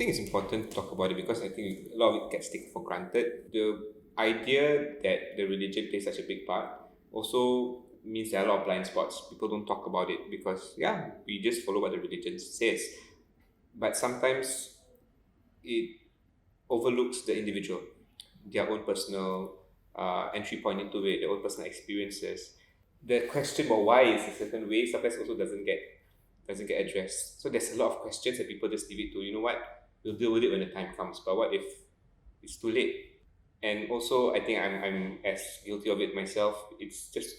think it's important to talk about it because I think a lot of it gets taken for granted. The idea that the religion plays such a big part also means there are a lot of blind spots. People don't talk about it because, yeah, we just follow what the religion says. But sometimes it overlooks the individual, their own personal entry point into it, their own personal experiences. The question about why it's a certain way sometimes also doesn't get addressed. So there's a lot of questions that people just leave it to, you know what, we'll deal with it when the time comes. But what if it's too late? And also, I think I'm as guilty of it myself. It's just,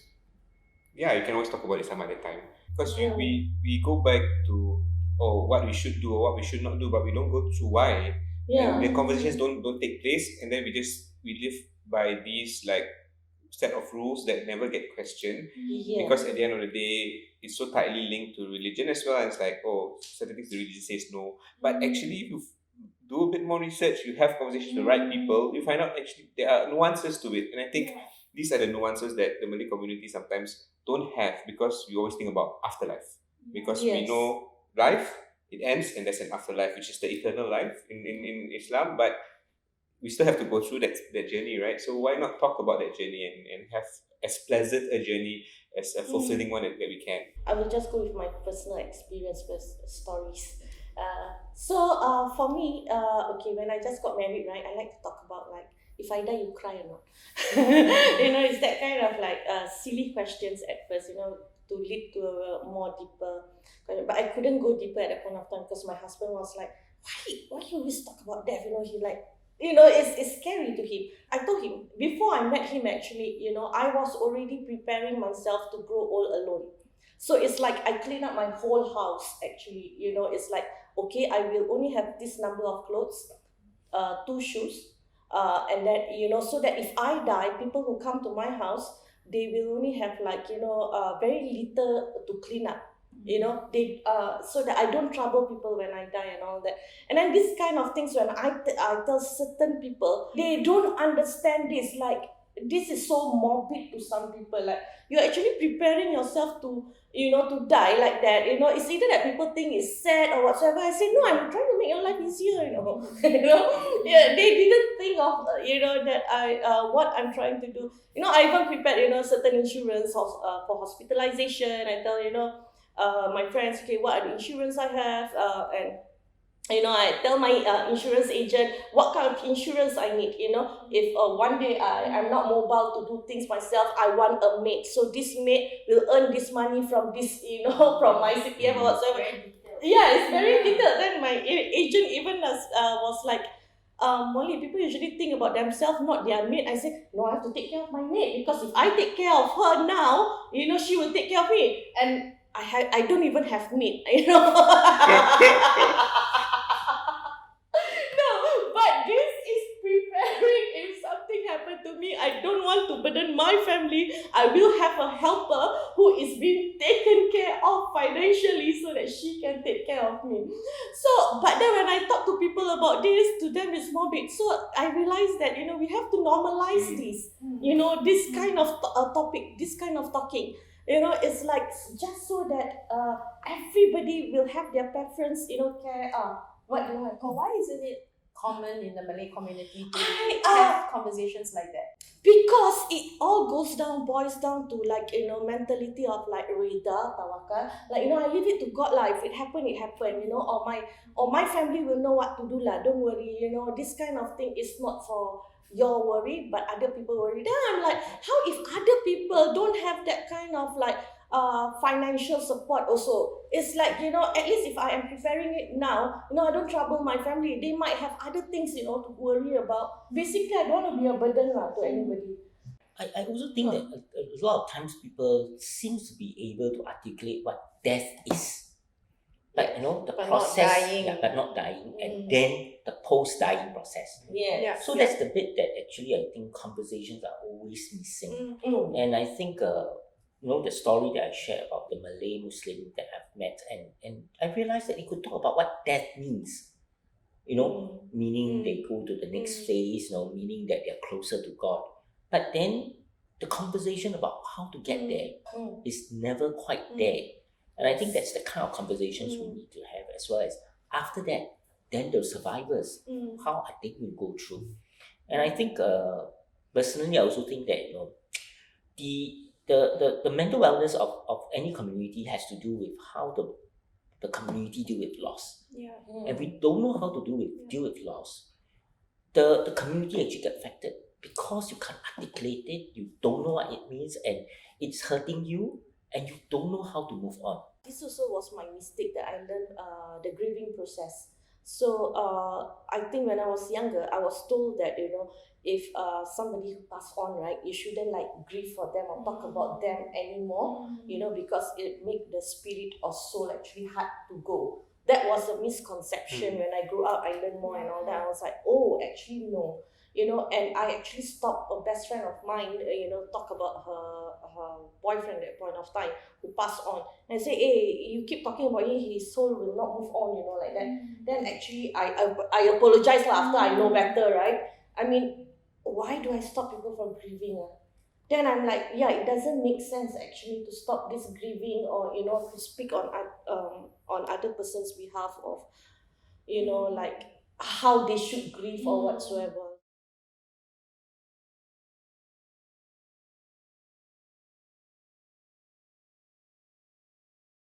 yeah, you can always talk about it some other time because we go back to what we should do or what we should not do, but we don't go through why. And the conversations don't take place, and then we live by these like set of rules that never get questioned because at the end of the day it's so tightly linked to religion as well. And it's like, oh, certain things the religion says no, but actually if you do a bit more research, you have conversations with the right people, you find out actually there are nuances to it. And I think these are the nuances that the Malay community sometimes don't have because we always think about afterlife, because we know life, it ends and there's an afterlife, which is the eternal life in Islam. But we still have to go through that journey, right? So why not talk about that journey and have as pleasant a journey as a fulfilling one that we can? I will just go with my personal experience first, stories. For me, okay, when I just got married, right, I like to talk about like, if I die, you cry or not? It's that kind of like silly questions at first, to lead to a more deeper. But I couldn't go deeper at that point of time because my husband was like, why you always talk about death? He like, it's scary to him. I told him before I met him, actually, I was already preparing myself to grow old alone. So it's like I clean up my whole house, actually. It's like, okay, I will only have this number of clothes, two shoes, and that, so that if I die, people who come to my house, they will only have like, very little to clean up. They so that I don't trouble people when I die and all that. And then this kind of things, when I tell certain people, they don't understand this. Like, this is so morbid to some people. Like, you're actually preparing yourself to, to die like that. It's either that people think it's sad or whatsoever. I say, no, I'm trying to make your life easier. Yeah, they didn't think of that I what I'm trying to do. I even prepared certain insurance for hospitalization. I tell my friends, okay, what are the insurance I have, and I tell my insurance agent what kind of insurance I need. If one day I'm not mobile to do things myself, I want a maid. So this maid will earn this money from this, from my CPF or whatsoever. Yeah, it's very detailed. Then my agent even was like, Molly, people usually think about themselves, not their maid. I said, no, I have to take care of my maid, because if I take care of her now, she will take care of me. And I don't even have maid, No, but this is preparing if something happened to me. I don't want to burden my family. I will have a helper who is being taken care of financially so that she can take care of me. So, but then when I talk to people about this, to them it's morbid. So I realized that, we have to normalize this, this kind of topic, this kind of talking. It's like just so that everybody will have their preference, care. What do you want to call? Why isn't it common in the Malay community to I, have conversations like that? Because it all boils down to like, mentality of like rida, tawakal. Like, I leave it to God lah. If it happen, it happen. Or my family will know what to do lah. Don't worry. This kind of thing is not for your worry, but other people worry. Then I'm like, how if other people don't have that kind of like financial support also? It's like, at least if I am preparing it now, I don't trouble my family. They might have other things, to worry about. Basically, I don't want to be a burden to anybody. I also think that a lot of times people seems to be able to articulate what death is. Like, the But not process, dying. but not dying, and then the post-dying process. Yeah. So that's the bit that actually I think conversations are always missing. And I think, the story that I shared about the Malay Muslim that I've met, and I realized that they could talk about what death means. Meaning they go to the next phase, meaning that they're closer to God. But then the conversation about how to get there is never quite there. And I think that's the kind of conversations we need to have, as well as after that, then the survivors, Mm. how are they will go through? And I think personally, I also think that the mental wellness of any community has to do with how the community deal with loss. Yeah. And we don't know how to deal with loss, the community actually get affected because you can't articulate it, you don't know what it means, and it's hurting you, and you don't know how to move on. This also was my mistake that I learned the grieving process. So I think when I was younger, I was told that if somebody passed on, right, you shouldn't like grieve for them or talk about them anymore, because it make the spirit or soul actually hard to go. That was a misconception. When I grew up, I learned more and all that. I was like, oh, actually no. And I actually stopped a best friend of mine, talk about her boyfriend at that point of time who passed on, and say, hey, you keep talking about him, his soul will not move on, like that. Then actually I apologize after I know better, right? I mean, why do I stop people from grieving? Then I'm like, yeah, it doesn't make sense actually to stop this grieving or to speak on other person's behalf of like how they should grieve or whatsoever.